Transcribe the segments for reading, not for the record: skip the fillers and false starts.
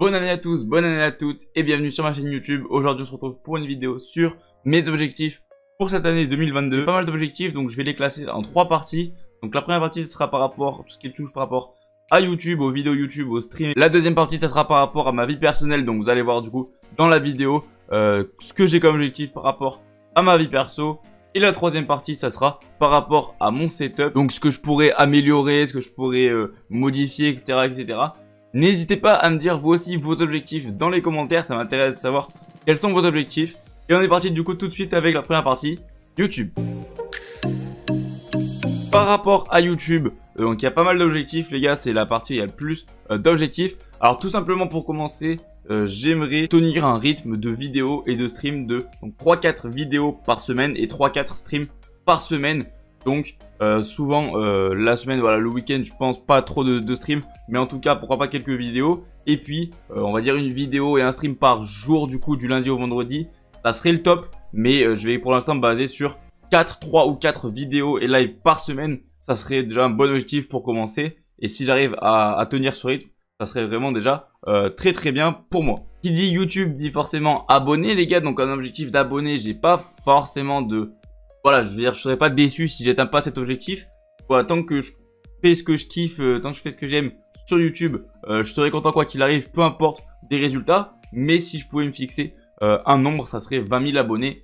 Bonne année à tous, bonne année à toutes et bienvenue sur ma chaîne YouTube. Aujourd'hui on se retrouve pour une vidéo sur mes objectifs pour cette année 2022. J'ai pas mal d'objectifs donc je vais les classer en 3 parties. Donc la première partie ce sera par rapport, tout ce qui touche par rapport à YouTube, aux vidéos YouTube, aux streams. La deuxième partie ça sera par rapport à ma vie personnelle, donc vous allez voir du coup dans la vidéo ce que j'ai comme objectif par rapport à ma vie perso. Et la troisième partie ça sera par rapport à mon setup, donc ce que je pourrais améliorer, ce que je pourrais modifier, etc. etc. N'hésitez pas à me dire vous aussi vos objectifs dans les commentaires, ça m'intéresse de savoir quels sont vos objectifs. Et on est parti du coup tout de suite avec la première partie, YouTube. Par rapport à YouTube, donc il y a pas mal d'objectifs les gars, c'est la partie où il y a le plus d'objectifs. Alors tout simplement pour commencer, j'aimerais tenir un rythme de vidéos et de streams de 3-4 vidéos par semaine et 3-4 streams par semaine. Donc souvent la semaine, voilà, le week-end je pense pas trop de stream, mais en tout cas pourquoi pas quelques vidéos. Et puis on va dire une vidéo et un stream par jour du coup du lundi au vendredi, ça serait le top. Mais je vais pour l'instant me baser sur 3 ou 4 vidéos et live par semaine. Ça serait déjà un bon objectif pour commencer. Et si j'arrive à tenir ce rythme, ça serait vraiment déjà très bien pour moi. Qui dit YouTube dit forcément abonnés les gars. Donc un objectif d'abonnés, j'ai pas forcément de... Voilà, je veux dire, je serais pas déçu si j'atteins pas cet objectif. Voilà, tant que je fais ce que je kiffe, tant que je fais ce que j'aime sur YouTube, je serais content quoi qu'il arrive, peu importe des résultats. Mais si je pouvais me fixer un nombre, ça serait 20 000 abonnés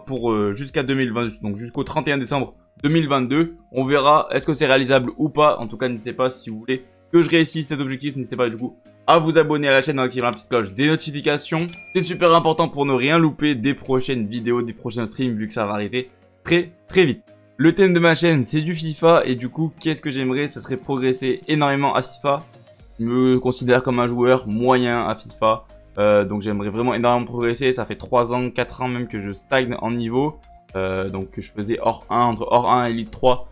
pour jusqu'à 2020, donc jusqu'au 31 décembre 2022. On verra est-ce que c'est réalisable ou pas. En tout cas, n'hésitez pas si vous voulez que je réussisse cet objectif, n'hésitez pas du coup à vous abonner à la chaîne en activant la petite cloche des notifications. C'est super important pour ne rien louper des prochaines vidéos, des prochains streams, vu que ça va arriver très vite. Le thème de ma chaîne c'est du FIFA et du coup qu'est-ce que j'aimerais, ça serait progresser énormément à FIFA. Je me considère comme un joueur moyen à FIFA, donc j'aimerais vraiment énormément progresser. Ça fait 3 ans, 4 ans même que je stagne en niveau, donc je faisais hors 1, entre hors 1 et Elite 3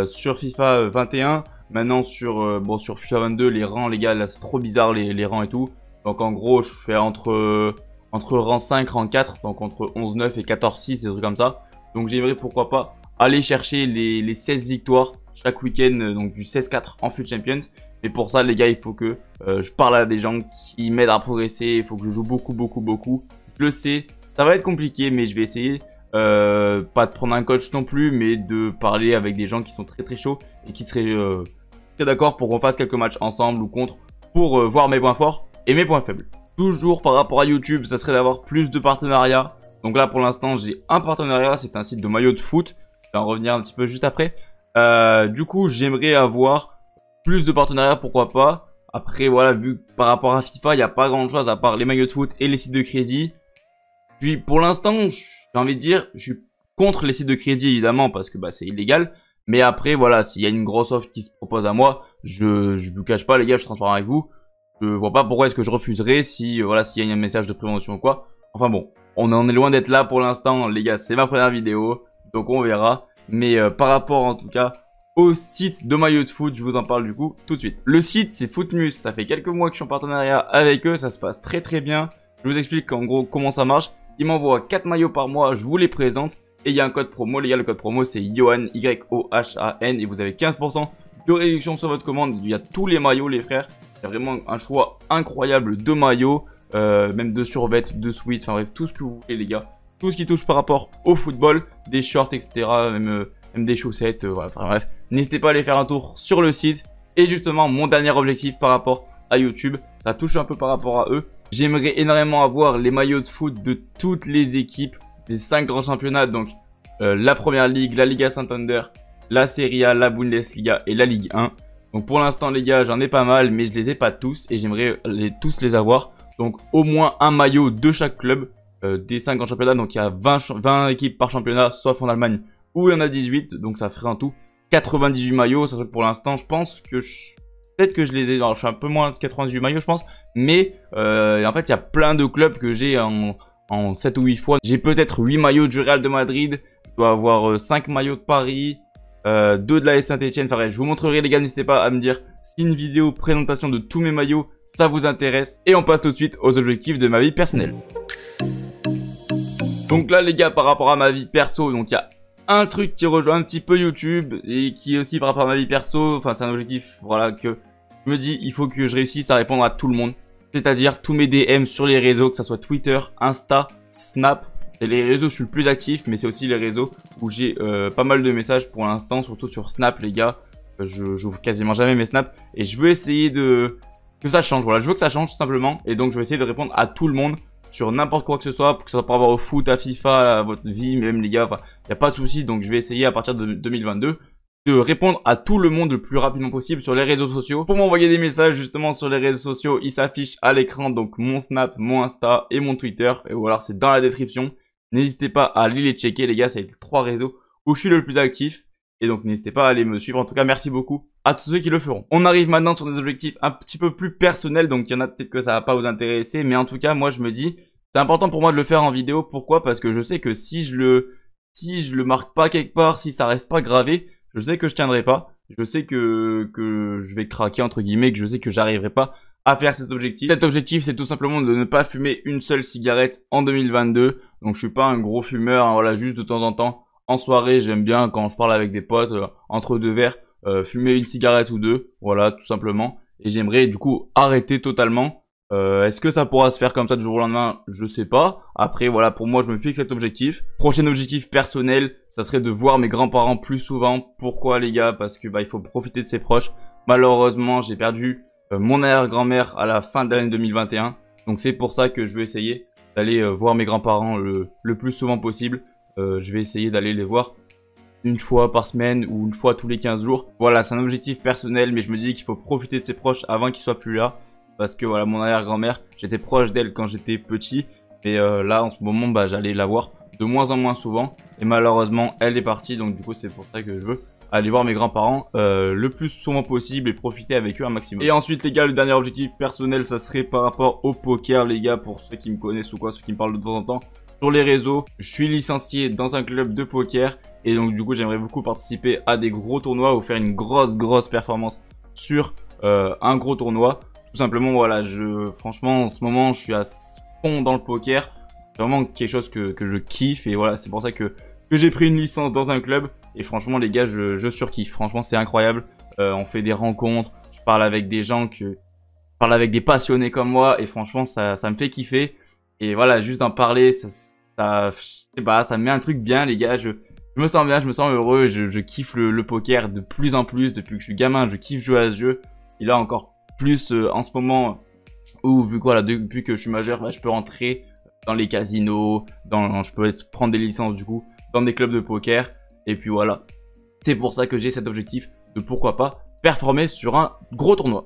sur FIFA 21. Maintenant sur sur FIFA 22 les rangs les gars là c'est trop bizarre les rangs et tout. Donc en gros je fais entre rang 5, rang 4, donc entre 11-9 et 14-6 des trucs comme ça. Donc j'aimerais pourquoi pas aller chercher les 16 victoires chaque week-end, donc du 16-4 en FUT Champions. Et pour ça les gars il faut que je parle à des gens qui m'aident à progresser, il faut que je joue beaucoup. Je le sais, ça va être compliqué mais je vais essayer pas de prendre un coach non plus, mais de parler avec des gens qui sont très chauds et qui seraient très d'accord pour qu'on fasse quelques matchs ensemble ou contre pour voir mes points forts et mes points faibles. Toujours par rapport à YouTube, ça serait d'avoir plus de partenariats. Donc là pour l'instant j'ai un partenariat, c'est un site de maillots de foot. Je vais en revenir un petit peu juste après. Du coup j'aimerais avoir plus de partenariats, pourquoi pas. Après voilà, vu que par rapport à FIFA il n'y a pas grand chose à part les maillots de foot et les sites de crédit. Puis pour l'instant j'ai envie de dire, je suis contre les sites de crédit évidemment parce que c'est illégal. Mais après voilà, s'il y a une grosse offre qui se propose à moi, je vous cache pas les gars, je suis transparent avec vous. Je vois pas pourquoi est-ce que je refuserais si voilà, s'il y a un message de prévention ou quoi. Enfin bon, on en est loin d'être là pour l'instant les gars, c'est ma première vidéo, donc on verra. Mais par rapport en tout cas au site de maillot de foot, je vous en parle du coup tout de suite. Le site c'est Footmus, ça fait quelques mois que je suis en partenariat avec eux, ça se passe très bien. Je vous explique en gros comment ça marche. Ils m'envoient 4 maillots par mois, je vous les présente. Et il y a un code promo les gars, le code promo c'est Yohan, Y-O-H-A-N. Et vous avez 15% de réduction sur votre commande. Il y a tous les maillots les frères. Il y a vraiment un choix incroyable de maillots, même de survêtements, de sweats, enfin bref, tout ce que vous voulez les gars. Tout ce qui touche par rapport au football, des shorts, etc. Même des chaussettes, voilà, enfin bref. N'hésitez pas à aller faire un tour sur le site. Et justement, mon dernier objectif par rapport à YouTube, ça touche un peu par rapport à eux. J'aimerais énormément avoir les maillots de foot de toutes les équipes des 5 grands championnats. Donc la Première Ligue, la Liga Santander, la Serie A, la Bundesliga et la Ligue 1. Donc pour l'instant les gars j'en ai pas mal mais je les ai pas tous et j'aimerais tous les avoir. Donc au moins un maillot de chaque club des 5 grands championnats. Donc il y a 20 équipes par championnat sauf en Allemagne où il y en a 18. Donc ça ferait en tout 98 maillots. Ça fait pour l'instant je pense que peut-être que je les ai, alors je suis un peu moins de 98 maillots je pense. Mais en fait il y a plein de clubs que j'ai en 7 ou 8 fois. J'ai peut-être 8 maillots du Real de Madrid. Je dois avoir 5 maillots de Paris. 2 de la Saint-Etienne. Enfin bref, je vous montrerai les gars, n'hésitez pas à me dire si une vidéo présentation de tous mes maillots ça vous intéresse. Et on passe tout de suite aux objectifs de ma vie personnelle. Donc là les gars, par rapport à ma vie perso, donc il y a un truc qui rejoint un petit peu YouTube et qui est aussi par rapport à ma vie perso. Enfin c'est un objectif voilà que je me dis il faut que je réussisse à répondre à tout le monde. c'est-à-dire tous mes DM sur les réseaux, que ce soit Twitter, Insta, Snap. C'est les réseaux où je suis le plus actif, mais c'est aussi les réseaux où j'ai pas mal de messages pour l'instant, surtout sur Snap les gars. J'ouvre quasiment jamais mes snaps et je veux essayer que ça change. Voilà, je veux que ça change tout simplement et donc je vais essayer de répondre à tout le monde sur n'importe quoi que ce soit, que ce soit par rapport au foot, à FIFA, à votre vie, même les gars. Enfin, il n'y a pas de souci, donc je vais essayer à partir de 2022 de répondre à tout le monde le plus rapidement possible sur les réseaux sociaux. Pour m'envoyer des messages justement sur les réseaux sociaux, il s'affiche à l'écran donc mon Snap, mon Insta et mon Twitter. Et ou alors c'est dans la description. N'hésitez pas à aller les checker les gars, c'est les 3 réseaux où je suis le plus actif. Et donc n'hésitez pas à aller me suivre. En tout cas, merci beaucoup à tous ceux qui le feront. On arrive maintenant sur des objectifs un petit peu plus personnels. Donc il y en a peut-être que ça va pas vous intéresser. Mais en tout cas, moi je me dis, c'est important pour moi de le faire en vidéo. Pourquoi? Parce que je sais que si je le marque pas quelque part, si ça reste pas gravé, je sais que je tiendrai pas. Je sais que je vais craquer entre guillemets, que je sais que j'arriverai pas à faire cet objectif. Cet objectif, c'est tout simplement de ne pas fumer une seule cigarette en 2022. Donc je suis pas un gros fumeur, hein, voilà, juste de temps en temps. En soirée, j'aime bien quand je parle avec des potes, entre deux verres, fumer une cigarette ou deux, voilà, tout simplement. Et j'aimerais du coup arrêter totalement. Est-ce que ça pourra se faire comme ça du jour au lendemain? Je sais pas. Après, voilà, pour moi, je me fixe cet objectif. Prochain objectif personnel, ça serait de voir mes grands-parents plus souvent. Pourquoi les gars? Parce que il faut profiter de ses proches. Malheureusement, j'ai perdu mon arrière-grand-mère à la fin de l'année 2021. Donc c'est pour ça que je vais essayer d'aller voir mes grands-parents le plus souvent possible. Je vais essayer d'aller les voir une fois par semaine ou une fois tous les 15 jours. Voilà, c'est un objectif personnel, mais je me dis qu'il faut profiter de ses proches avant qu'ils soient plus là. Parce que voilà, mon arrière-grand-mère, j'étais proche d'elle quand j'étais petit. Et là, en ce moment, j'allais la voir de moins en moins souvent. Et malheureusement, elle est partie. Donc du coup, c'est pour ça que je veux aller voir mes grands-parents le plus souvent possible et profiter avec eux un maximum. Et ensuite les gars, le dernier objectif personnel, ça serait par rapport au poker les gars, pour ceux qui me connaissent ou quoi, ceux qui me parlent de temps en temps sur les réseaux. Je suis licencié dans un club de poker et donc du coup j'aimerais beaucoup participer à des gros tournois ou faire une grosse performance sur un gros tournoi. Tout simplement voilà, franchement en ce moment je suis à fond dans le poker. C'est vraiment quelque chose que je kiffe et voilà, c'est pour ça que j'ai pris une licence dans un club. Et franchement les gars, je surkiffe. Franchement c'est incroyable. On fait des rencontres, je parle avec des gens je parle avec des passionnés comme moi. Et franchement ça me fait kiffer. Et voilà, juste d'en parler, je sais pas, ça me met un truc bien les gars. Je me sens bien, je me sens heureux. Je kiffe le poker de plus en plus. Depuis que je suis gamin, je kiffe jouer à ce jeu. Et là encore plus en ce moment où vu quoi là, depuis que je suis majeur, je peux rentrer dans les casinos, je peux prendre des licences du coup dans des clubs de poker. Et puis voilà, c'est pour ça que j'ai cet objectif de pourquoi pas performer sur un gros tournoi.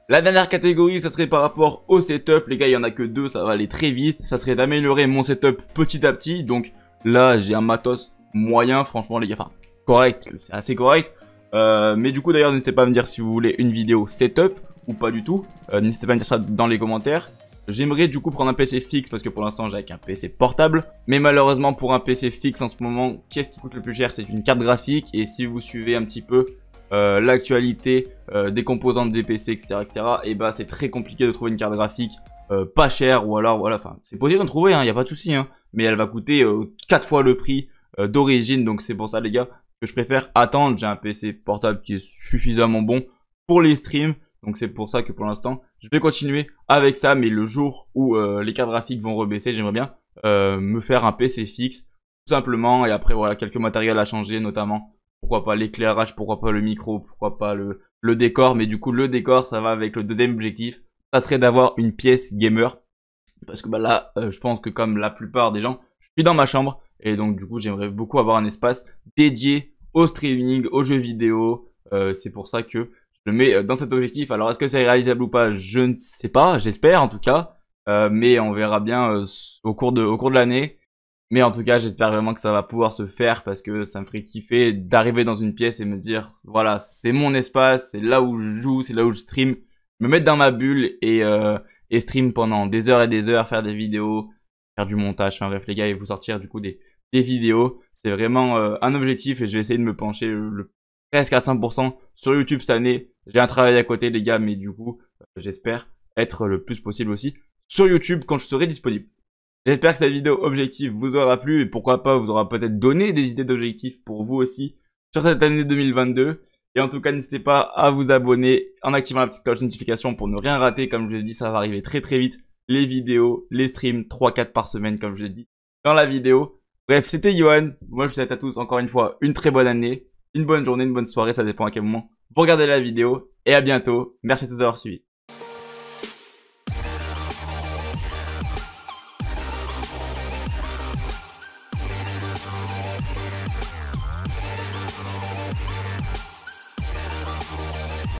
La dernière catégorie, ça serait par rapport au setup. Les gars, il y en a que 2, ça va aller très vite. Ça serait d'améliorer mon setup petit à petit. Donc là, j'ai un matos moyen, franchement les gars, enfin correct, c'est assez correct. Mais du coup d'ailleurs, n'hésitez pas à me dire si vous voulez une vidéo setup ou pas du tout. N'hésitez pas à me dire ça dans les commentaires. J'aimerais du coup prendre un PC fixe parce que pour l'instant j'ai qu'un PC portable. Mais malheureusement pour un PC fixe en ce moment, qu'est-ce qui coûte le plus cher? C'est une carte graphique. Et si vous suivez un petit peu l'actualité des composantes des PC, etc. et c'est très compliqué de trouver une carte graphique pas chère. Ou alors voilà, enfin c'est possible d'en trouver, y a pas de souci. Mais elle va coûter 4 fois le prix d'origine. Donc c'est pour ça les gars que je préfère attendre. J'ai un PC portable qui est suffisamment bon pour les streams. Donc c'est pour ça que pour l'instant, je vais continuer avec ça. Mais le jour où les cartes graphiques vont rebaisser, j'aimerais bien me faire un PC fixe. Tout simplement. Et après, voilà, quelques matériels à changer, notamment. Pourquoi pas l'éclairage, pourquoi pas le micro, pourquoi pas le décor. Mais du coup, le décor, ça va avec le deuxième objectif. Ça serait d'avoir une pièce gamer. Parce que là, je pense que comme la plupart des gens, je suis dans ma chambre. Et donc du coup, j'aimerais beaucoup avoir un espace dédié au streaming, aux jeux vidéo. C'est pour ça que je le mets dans cet objectif. Alors est-ce que c'est réalisable ou pas? Je ne sais pas, j'espère en tout cas. Mais on verra bien au cours de l'année. Mais en tout cas, j'espère vraiment que ça va pouvoir se faire parce que ça me ferait kiffer d'arriver dans une pièce et me dire, voilà, c'est mon espace, c'est là où je joue, c'est là où je stream. Me mettre dans ma bulle et stream pendant des heures et des heures, faire des vidéos, faire du montage, enfin bref les gars, et vous sortir du coup des vidéos. C'est vraiment un objectif et je vais essayer de me pencher presque à 100% sur YouTube cette année. J'ai un travail à côté les gars, mais du coup, j'espère être le plus possible aussi sur YouTube quand je serai disponible. J'espère que cette vidéo objectif vous aura plu et pourquoi pas vous aura peut-être donné des idées d'objectifs pour vous aussi sur cette année 2022. Et en tout cas, n'hésitez pas à vous abonner en activant la petite cloche de notification pour ne rien rater. Comme je l'ai dit, ça va arriver très très vite. Les vidéos, les streams, 3-4 par semaine, comme je l'ai dit dans la vidéo. Bref, c'était Yohan. Moi, je vous souhaite à tous, encore une fois, une très bonne année, une bonne journée, une bonne soirée. Ça dépend à quel moment vous regardez la vidéo. Et à bientôt. Merci à tous d'avoir suivi.